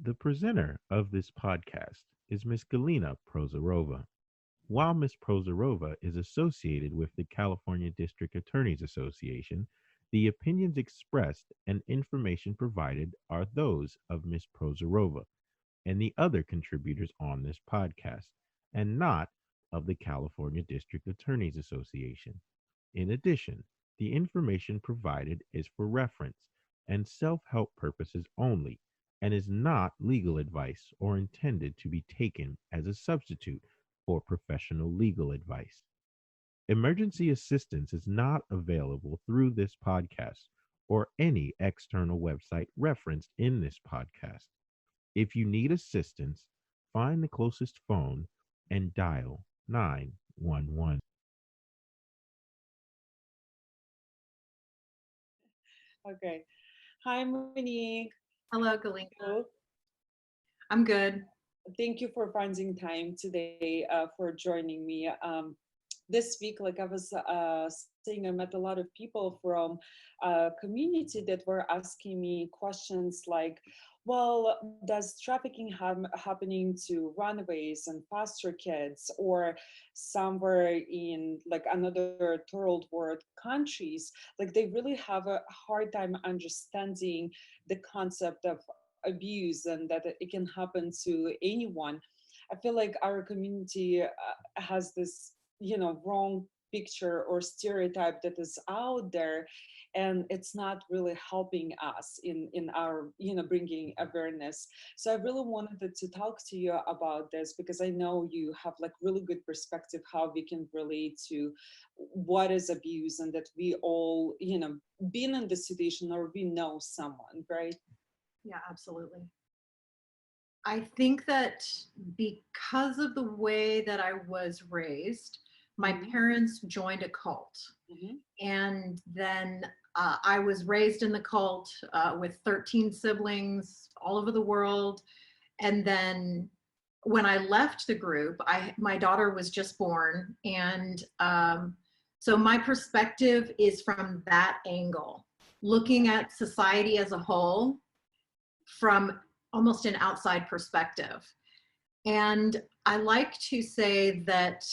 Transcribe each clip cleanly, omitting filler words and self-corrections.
The presenter of this podcast is Miss Galina Prozorova. While Ms. Prozorova is associated with the California District Attorneys Association, the opinions expressed and information provided are those of Ms. Prozorova and the other contributors on this podcast, and not of the California District Attorneys Association. In addition, the information provided is for reference and self help purposes only and is not legal advice or intended to be taken as a substitute for professional legal advice. Emergency assistance is not available through this podcast or any external website referenced in this podcast. If you need assistance, find the closest phone and dial 911. Okay. Hi, Monique. Hello, Galina. Hello. I'm good. Thank you for finding time today for joining me. This week, like I was saying, I met a lot of people from community that were asking me questions like, well, does trafficking happening to runaways and foster kids or somewhere in like another third world countries? Like they really have a hard time understanding the concept of abuse and that it can happen to anyone. I feel like our community has this, wrong picture or stereotype that is out there, and it's not really helping us in our, bringing awareness. So I really wanted to talk to you about this because I know you have like really good perspective how we can relate to what is abuse and that we all, been in the situation or we know someone, right? Yeah, absolutely. I think that because of the way that I was raised, my parents joined a cult. And then I was raised in the cult with 13 siblings all over the world. And then when I left the group, my daughter was just born. And so my perspective is from that angle, looking at society as a whole from almost an outside perspective. And I like to say that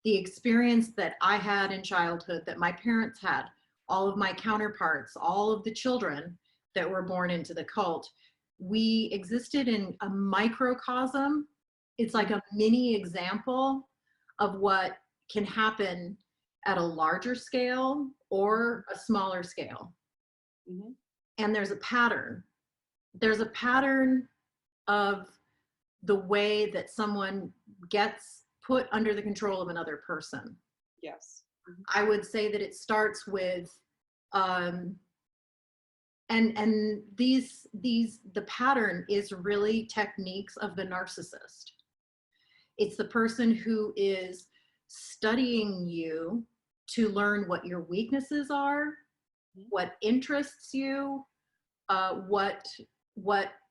the experience that I had in childhood, that my parents had, all of my counterparts, all of the children that were born into the cult, we existed in a microcosm. It's like a mini example of what can happen at a larger scale or a smaller scale. And there's a pattern. There's a pattern of the way that someone gets put under the control of another person. Yes. I would say that it starts with, and the pattern is really techniques of the narcissist. It's the person who is studying you to learn what your weaknesses are, what interests you, what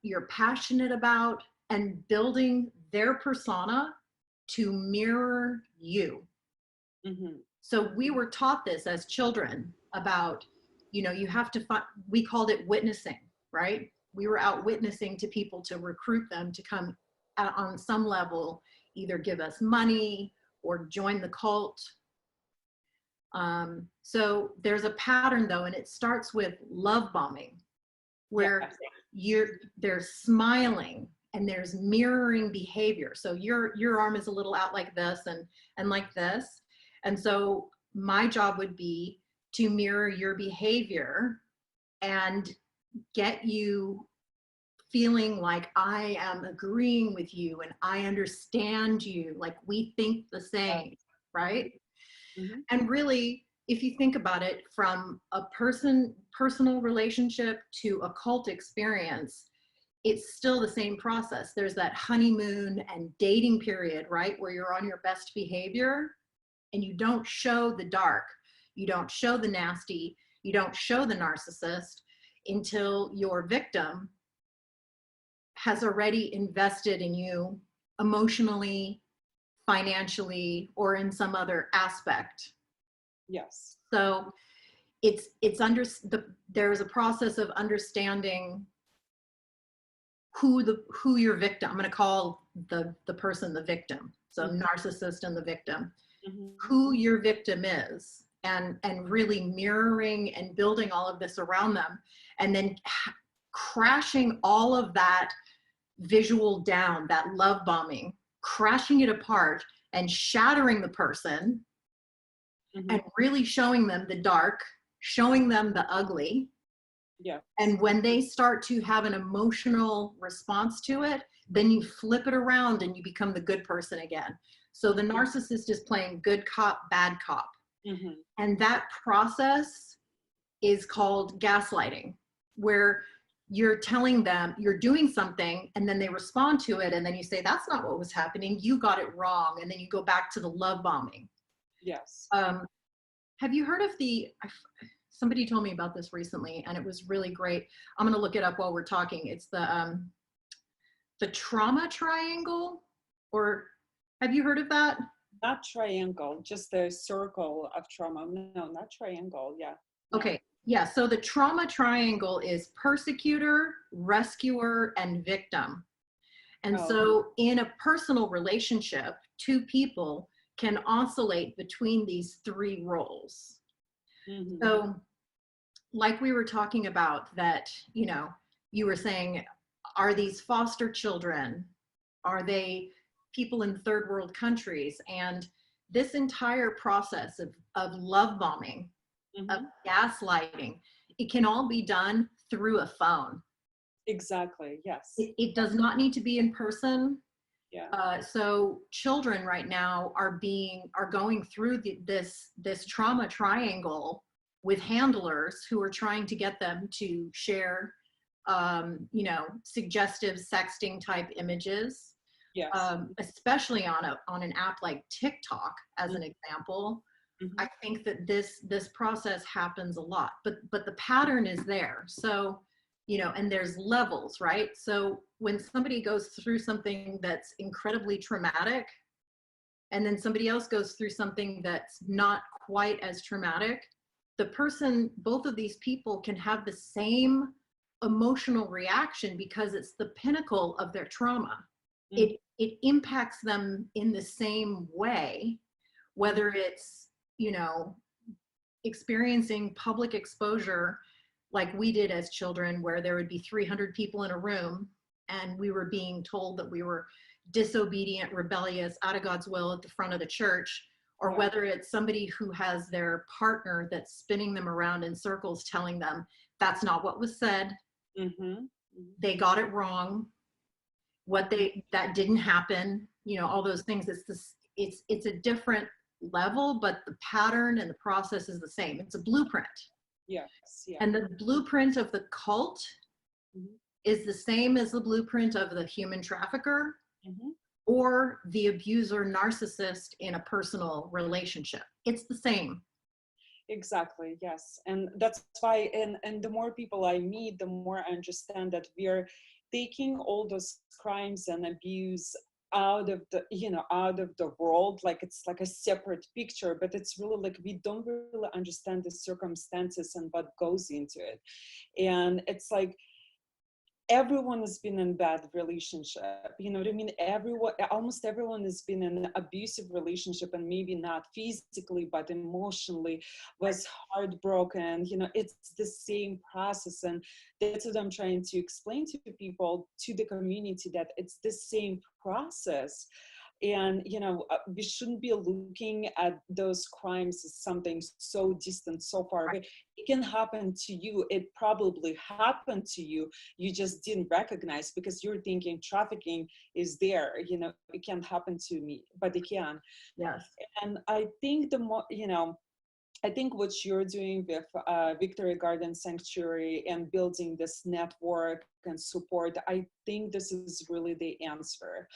you're passionate about, and building their persona to mirror you. So we were taught this as children about, you have to find, we called it witnessing, right? We were out witnessing to people to recruit them to come out on some level, either give us money or join the cult. So there's a pattern though, and it starts with love bombing, where there's smiling and there's mirroring behavior. So your arm is a little out like this and like this. And so my job would be to mirror your behavior and get you feeling like I am agreeing with you and I understand you, like we think the same, right? And really, if you think about it from a personal relationship to a cult experience, it's still the same process. There's that honeymoon and dating period, right? Where you're on your best behavior and you don't show the dark, you don't show the nasty, you don't show the narcissist until your victim has already invested in you emotionally, financially, or in some other aspect. Yes. So there's a process of understanding who your victim, I'm going to call the person the victim, so narcissist and the victim, who your victim is, and really mirroring and building all of this around them, and then crashing all of that visual down, that love bombing, crashing it apart and shattering the person, and really showing them the dark, showing them the ugly. Yeah. And when they start to have an emotional response to it, then you flip it around and you become the good person again. So the narcissist is playing good cop, bad cop. And that process is called gaslighting, where you're telling them you're doing something and then they respond to it. And then you say, that's not what was happening. You got it wrong. And then you go back to the love bombing. Yes. Have you heard of somebody told me about this recently and it was really great. I'm going to look it up while we're talking. It's the trauma triangle, or have you heard of that? Not triangle, just the circle of trauma. No, not triangle. Yeah. Okay. Yeah. So the trauma triangle is persecutor, rescuer, and victim. And so in a personal relationship, two people can oscillate between these three roles. So like we were talking about that, you were saying, are these foster children? Are they people in third world countries? And this entire process of love bombing, of gaslighting, it can all be done through a phone. Exactly. Yes. It does not need to be in person. Yeah. So children right now are going through this trauma triangle with handlers who are trying to get them to share, suggestive sexting type images. Yes. Especially on an app like TikTok, as an example. I think that this process happens a lot, but the pattern is there. So, and there's levels, right? So when somebody goes through something that's incredibly traumatic, and then somebody else goes through something that's not quite as traumatic, both of these people can have the same emotional reaction because it's the pinnacle of their trauma. It impacts them in the same way, whether it's, experiencing public exposure like we did as children, where there would be 300 people in a room and we were being told that we were disobedient, rebellious, out of God's will at the front of the church, or whether it's somebody who has their partner that's spinning them around in circles telling them that's not what was said. They got it wrong. That didn't happen, all those things. It's a different level, but the pattern and the process is the same. It's a blueprint. Yes. Yeah. And the blueprint of the cult is the same as the blueprint of the human trafficker or the abuser narcissist in a personal relationship. It's the same. Exactly. Yes. And that's why, and the more people I meet, the more I understand that we are taking all those crimes and abuse out of the world, like it's like a separate picture, but it's really like we don't really understand the circumstances and what goes into it. And it's like everyone has been in bad relationship, you know what I mean? Almost everyone has been in an abusive relationship, and maybe not physically, but emotionally was heartbroken. It's the same process. And that's what I'm trying to explain to people, to the community, that it's the same process. And, we shouldn't be looking at those crimes as something so distant, so far away. It can happen to you. It probably happened to you. You just didn't recognize because you're thinking trafficking is there. It can't happen to me, but it can. Yes. And I think I think what you're doing with Victory Garden Sanctuary and building this network and support, I think this is really the answer,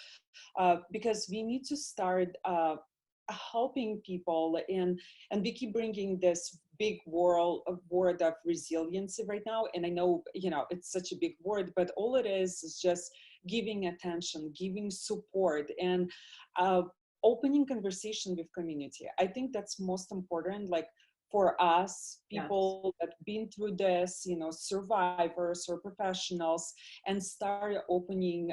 because we need to start helping people, and we keep bringing this big word of resiliency right now. And I know, it's such a big word, but all it is just giving attention, giving support, and opening conversation with community. I think that's most important. Like, for us, Yes. people that been through this, you know, survivors or professionals, and start opening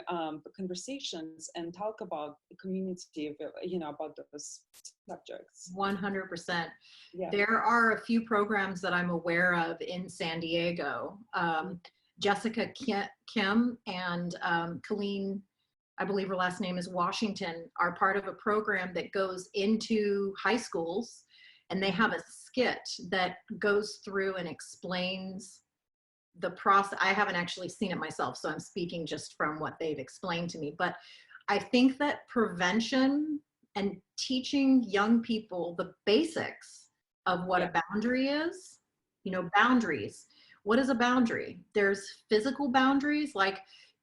conversations and talk about the community, you know, about those subjects. 100%. Yeah. There are a few programs that I'm aware of in San Diego. Jessica Kim and Colleen, I believe her last name is Washington, are part of a program that goes into high schools, and they have a skit that goes through and explains the process. I haven't actually seen it myself, so I'm speaking just from what they've explained to me. But I think that prevention and teaching young people the basics of what a boundary is, you know, boundaries. What is a boundary? There's physical boundaries, like,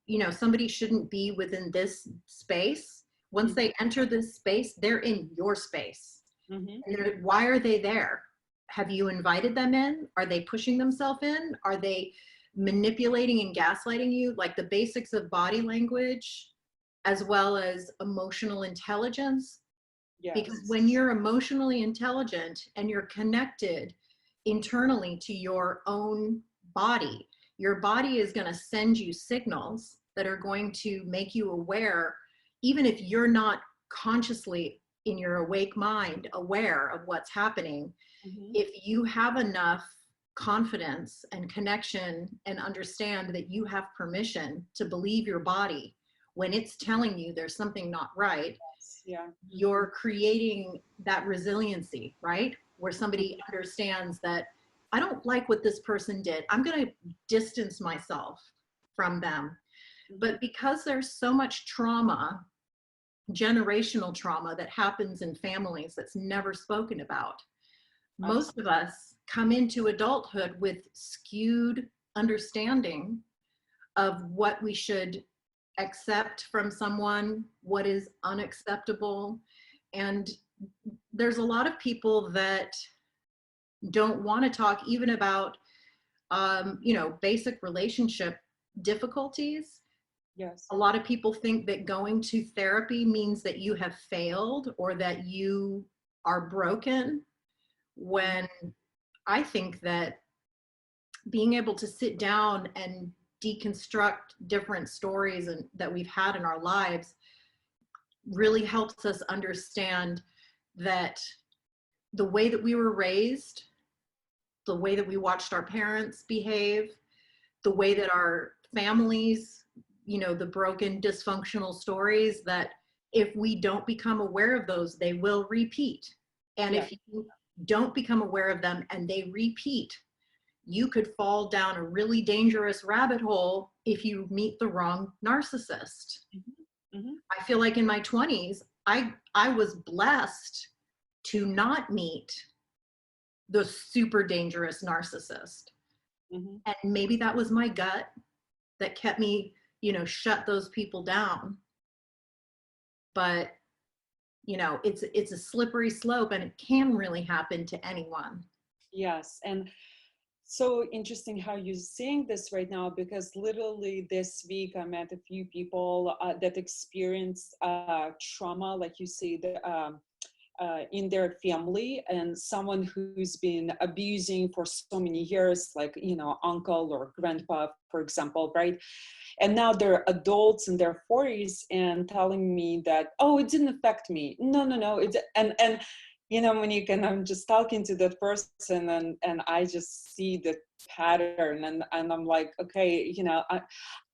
you know, somebody shouldn't be within this space. Once they enter this space, they're in your space. And why are they there? Have you invited them in? Are they pushing themselves in? Are they manipulating and gaslighting you? Like the basics of body language, as well as emotional intelligence. Yes. Because when you're emotionally intelligent and you're connected internally to your own body, your body is going to send you signals that are going to make you aware, even if you're not consciously in your awake mind aware of what's happening. If you have enough confidence and connection and understand that you have permission to believe your body when it's telling you there's something not right, you're creating that resiliency, right? Where somebody understands that I don't like what this person did. I'm going to distance myself from them. But because there's so much trauma, generational trauma that happens in families that's never spoken about, most of us come into adulthood with skewed understanding of what we should accept from someone, what is unacceptable. And there's a lot of people that don't want to talk even about, you know, basic relationship difficulties. Yes. A lot of people think that going to therapy means that you have failed or that you are broken, when I think that being able to sit down and deconstruct different stories and that we've had in our lives really helps us understand that the way that we were raised, the way that we watched our parents behave, the way that our families, you know, the broken, dysfunctional stories, that if we don't become aware of those, they will repeat. And if you don't become aware of them and they repeat, you could fall down a really dangerous rabbit hole if you meet the wrong narcissist. I feel like in my 20s, I was blessed to not meet the super dangerous narcissist. And maybe that was my gut that kept me, you know, shut those people down. But, you know, it's a slippery slope, and it can really happen to anyone. Yes. And so interesting how you're saying this right now, because literally this week I met a few people that experienced trauma, like you said, in their family, and someone who's been abusing for so many years, like, you know, uncle or grandpa, for example, right? And now they're adults in their 40s and telling me that, oh, it didn't affect me. No, it, and you know, Monique, and I'm just talking to that person, and I just see the pattern, and I'm like, okay, you know,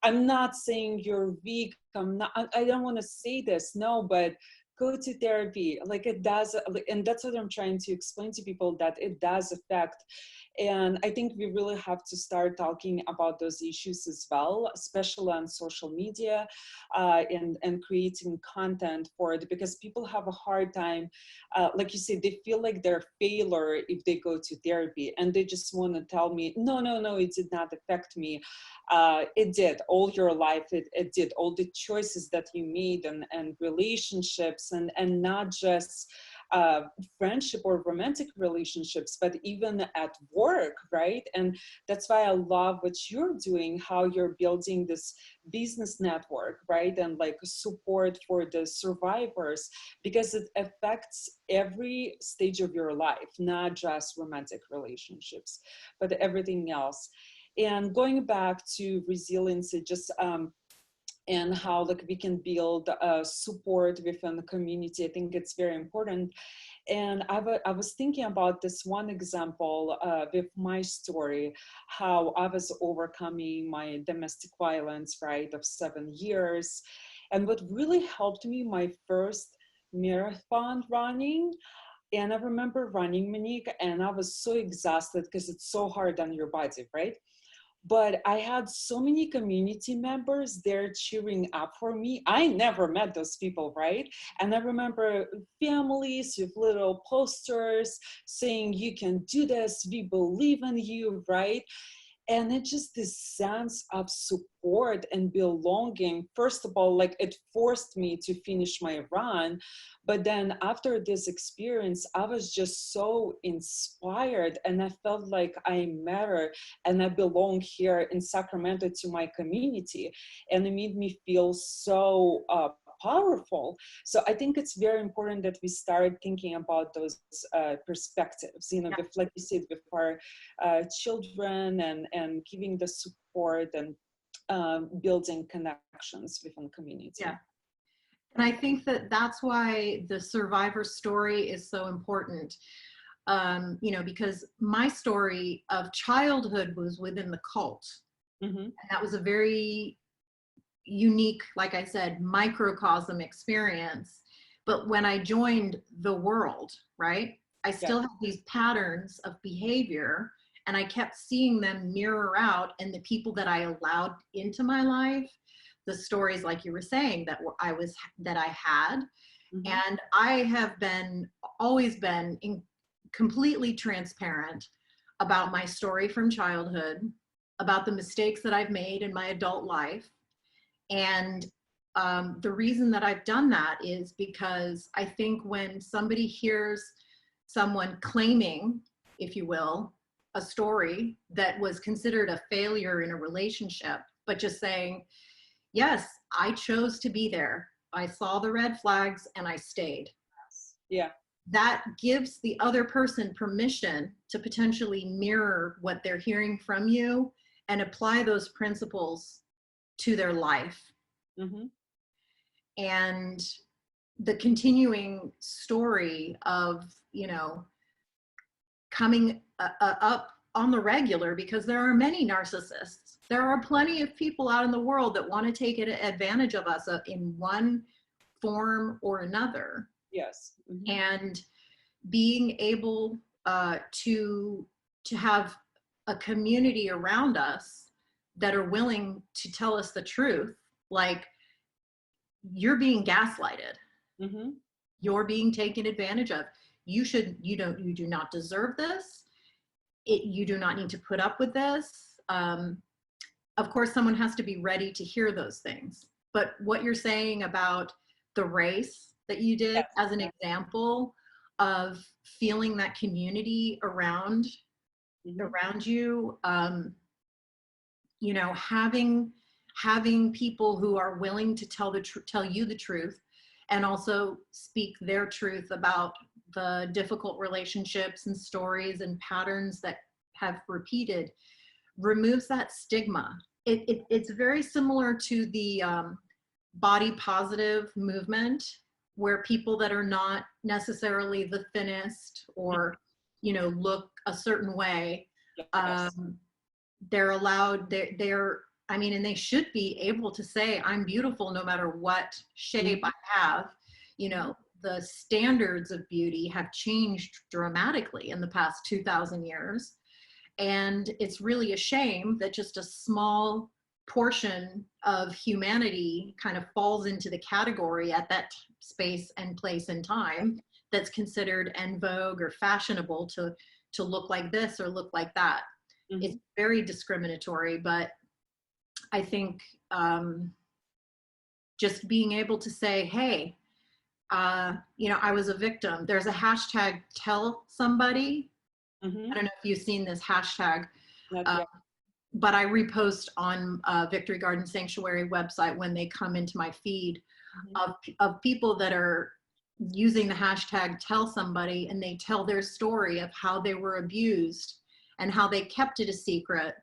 I'm not saying you're weak. I don't want to say this, no, but go to therapy. Like, it does, and that's what I'm trying to explain to people, that it does affect. And I think we really have to start talking about those issues as well, especially on social media, and creating content for it, because people have a hard time, like you said, they feel like they're a failure if they go to therapy, and they just want to tell me, no, it did not affect me. It did all your life. It did all the choices that you made, and relationships, and not just friendship or romantic relationships, but even at work, right? And that's why I love what you're doing, how you're building this business network, right? And like support for the survivors, because it affects every stage of your life, not just romantic relationships, but everything else. And going back to resiliency, just and how like we can build support within the community, I think it's very important. And I was thinking about this one example with my story, how I was overcoming my domestic violence, right, of 7 years. And what really helped me, my first marathon running. And I remember running, Monique, and I was so exhausted because it's so hard on your body, right? But I had so many community members there cheering up for me. I never met those people, right? And I remember families with little posters saying, "You can do this, we believe in you," right? And it's just this sense of support and belonging. First of all, like it forced me to finish my run. But then after this experience, I was just so inspired and I felt like I matter and I belong here in Sacramento to my community. And it made me feel so powerful. So I think it's very important that we start thinking about those perspectives, you know, Yeah. with, like you said, with our children, and giving the support and building connections within community. Yeah. And I think that that's why the survivor story is so important. You know, because my story of childhood was within the cult. Mm-hmm. And that was a very unique, like I said, microcosm experience. But when I joined the world, right, I still had these patterns of behavior, and I kept seeing them mirror out in the people that I allowed into my life, the stories, like you were saying, that I had. Mm-hmm. And I have always been completely transparent about my story from childhood, about the mistakes that I've made in my adult life. And the reason that I've done that is because I think when somebody hears someone claiming, if you will, a story that was considered a failure in a relationship, but just saying, yes, I chose to be there. I saw the red flags and I stayed. Yeah. That gives the other person permission to potentially mirror what they're hearing from you and apply those principles to their life. Mm-hmm. And the continuing story of, you know, coming up on the regular, because there are many narcissists. There are plenty of people out in the world that want to take advantage of us in one form or another. Yes. Mm-hmm. And being able to have a community around us that are willing to tell us the truth, like, you're being gaslighted. Mm-hmm. You're being taken advantage of. You do not deserve this. You do not need to put up with this. Of course, someone has to be ready to hear those things. But what you're saying about the race that you did, as an example of feeling that community around you, you know, having people who are willing to tell you the truth, and also speak their truth about the difficult relationships and stories and patterns that have repeated, removes that stigma. It's very similar to the body positive movement, where people that are not necessarily the thinnest or, you know, look a certain way, they're allowed, I mean, and they should be able to say, I'm beautiful no matter what shape I have. You know, the standards of beauty have changed dramatically in the past 2,000 years. And it's really a shame that just a small portion of humanity kind of falls into the category at that space and place and time that's considered en vogue or fashionable to look like this or look like that. Mm-hmm. It's very discriminatory, but I think just being able to say, hey, you know, I was a victim. There's a hashtag, tell somebody. Mm-hmm. I don't know if you've seen this hashtag, Not yet. but I repost on Victory Garden Sanctuary website when they come into my feed of people that are using the hashtag tell somebody, and they tell their story of how they were abused and how they kept it a secret.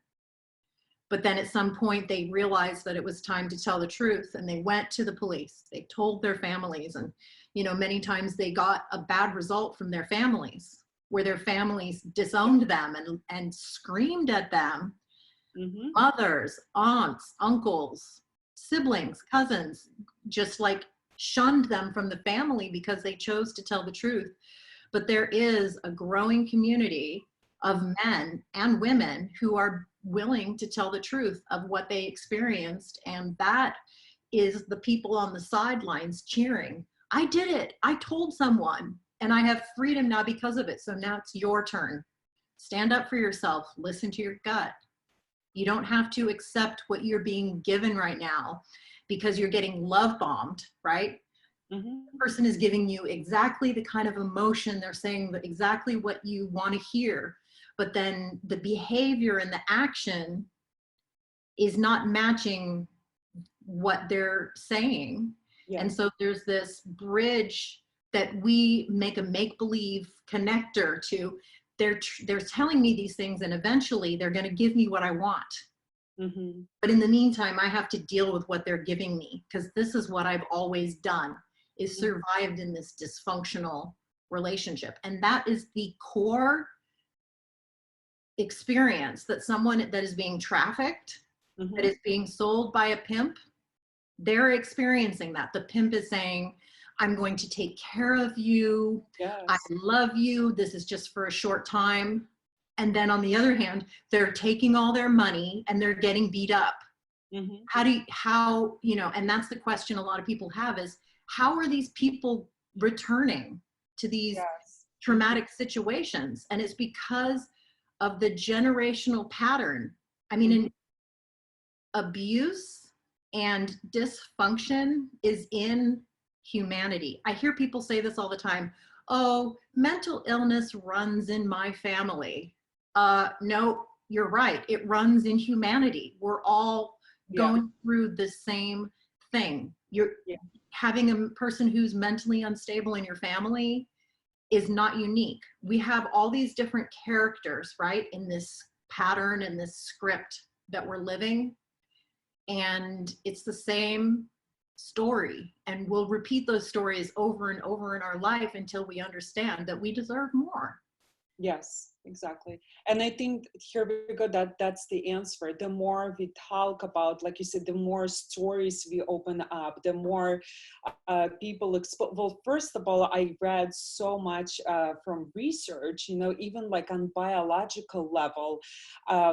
But then at some point they realized that it was time to tell the truth, and they went to the police. They told their families, and, you know, many times they got a bad result from their families, where their families disowned them and screamed at them. Mm-hmm. Mothers, aunts, uncles, siblings, cousins, just like shunned them from the family because they chose to tell the truth. But there is a growing community of men and women who are willing to tell the truth of what they experienced. And that is the people on the sidelines cheering. I did it. I told someone, and I have freedom now because of it. So now it's your turn. Stand up for yourself. Listen to your gut. You don't have to accept what you're being given right now because you're getting love bombed, right? Mm-hmm. The person is giving you exactly the kind of emotion. They're saying exactly what you want to hear, but then the behavior and the action is not matching what they're saying. Yeah. And so there's this bridge that we make a make-believe connector to. They're telling me these things, and eventually they're going to give me what I want. Mm-hmm. But in the meantime, I have to deal with what they're giving me, because this is what I've always done, is survived in this dysfunctional relationship. And that is the core experience that someone that is being trafficked, that is being sold by a pimp, they're experiencing that. The pimp is saying, I'm going to take care of you. Yes. I love you. This is just for a short time. And then on the other hand, they're taking all their money and they're getting beat up. Mm-hmm. How, you know, and that's the question a lot of people have is, how are these people returning to these traumatic situations? And it's because of the generational pattern. I mean, in abuse and dysfunction is in humanity. I hear people say this all the time. Oh, mental illness runs in my family. No, you're right. It runs in humanity. We're all going through the same thing. You're having a person who's mentally unstable in your family is not unique. We have all these different characters, right, in this pattern and this script that we're living. And it's the same story. And we'll repeat those stories over and over in our life until we understand that we deserve more. Yes, exactly. And I think here we go, that's the answer. The more we talk about, like you said, the more stories we open up, the more people well, first of all, I read so much from research, you know, even like on biological level,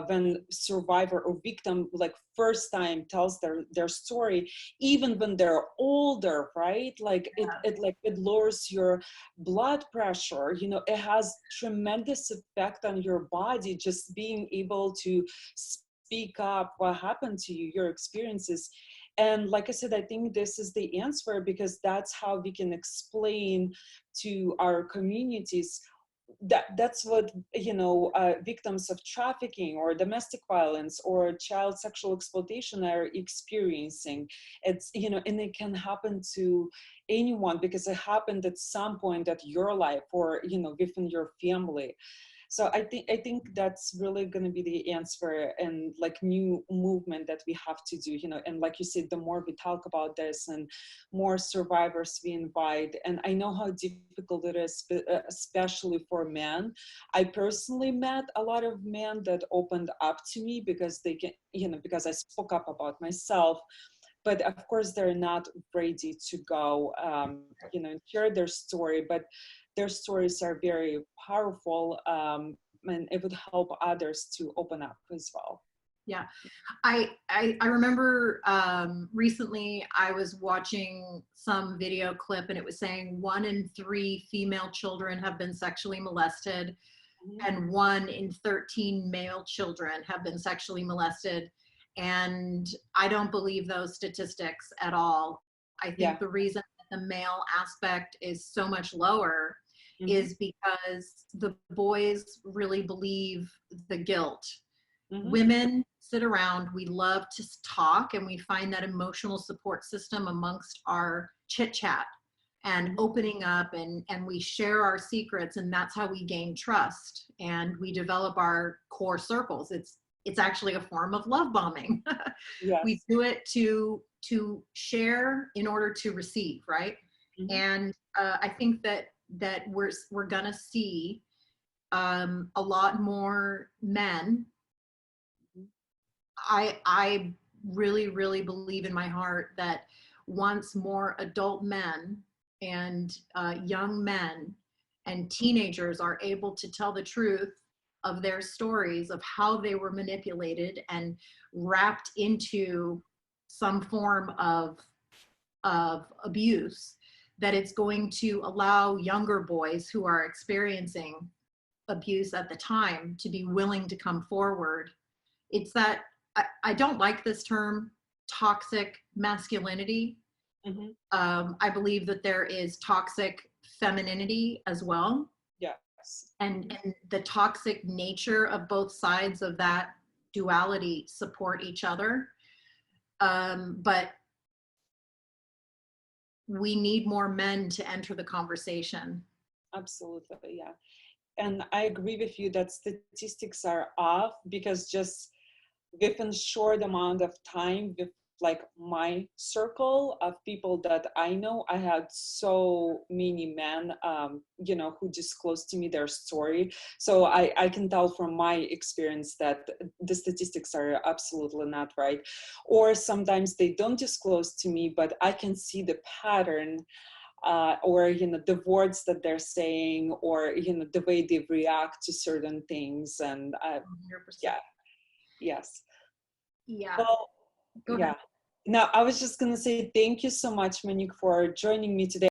when survivor or victim like first time tells their story, even when they're older, right? Like it lowers your blood pressure, you know, it has tremendous effect on your body, just being able to speak up what happened to you, your experiences. And like I said, I think this is the answer, because that's how we can explain to our communities that's what, you know, victims of trafficking or domestic violence or child sexual exploitation are experiencing. It's, you know, and it can happen to anyone because it happened at some point at your life or, you know, within your family. So I think that's really going to be the answer and like new movement that we have to do, you know. And like you said, the more we talk about this and more survivors we invite, and I know how difficult it is, especially for men. I personally met a lot of men that opened up to me because they can, you know, because I spoke up about myself. But of course, they're not ready to go, you know, share their story. But their stories are very powerful, and it would help others to open up as well. Yeah, I remember recently I was watching some video clip and it was saying 1 in 3 female children have been sexually molested, and 1 in 13 male children have been sexually molested. And I don't believe those statistics at all. I think the reason the male aspect is so much lower Mhm. is because the boys really believe the guilt. Mhm. Women sit around, we love to talk, and we find that emotional support system amongst our chit chat and Mhm. opening up, and we share our secrets, and that's how we gain trust and we develop our core circles. It's actually a form of love bombing. We Yes. do it to share in order to receive, right? Mhm. And I think that we're gonna see a lot more men. Mhm. I really, really believe in my heart that once more adult men and young men and teenagers are able to tell the truth of their stories of how they were manipulated and wrapped into some form of abuse, that it's going to allow younger boys who are experiencing abuse at the time to be willing to come forward. It's that I don't like this term toxic masculinity. Mhm. I believe that there is toxic femininity as well. Yes. And the toxic nature of both sides of that duality support each other. But we need more men to enter the conversation. Absolutely, yeah. And I agree with you that statistics are off, because just within short amount of time, with like my circle of people that I know, I had so many men, who disclosed to me their story. So I can tell from my experience that the statistics are absolutely not right. Or sometimes they don't disclose to me, but I can see the pattern, or the words that they're saying, or the way they react to certain things. And 100%. yeah, yes. Yeah. Well, Go ahead. yeah. Now, I was just going to say thank you so much, Monique, for joining me today.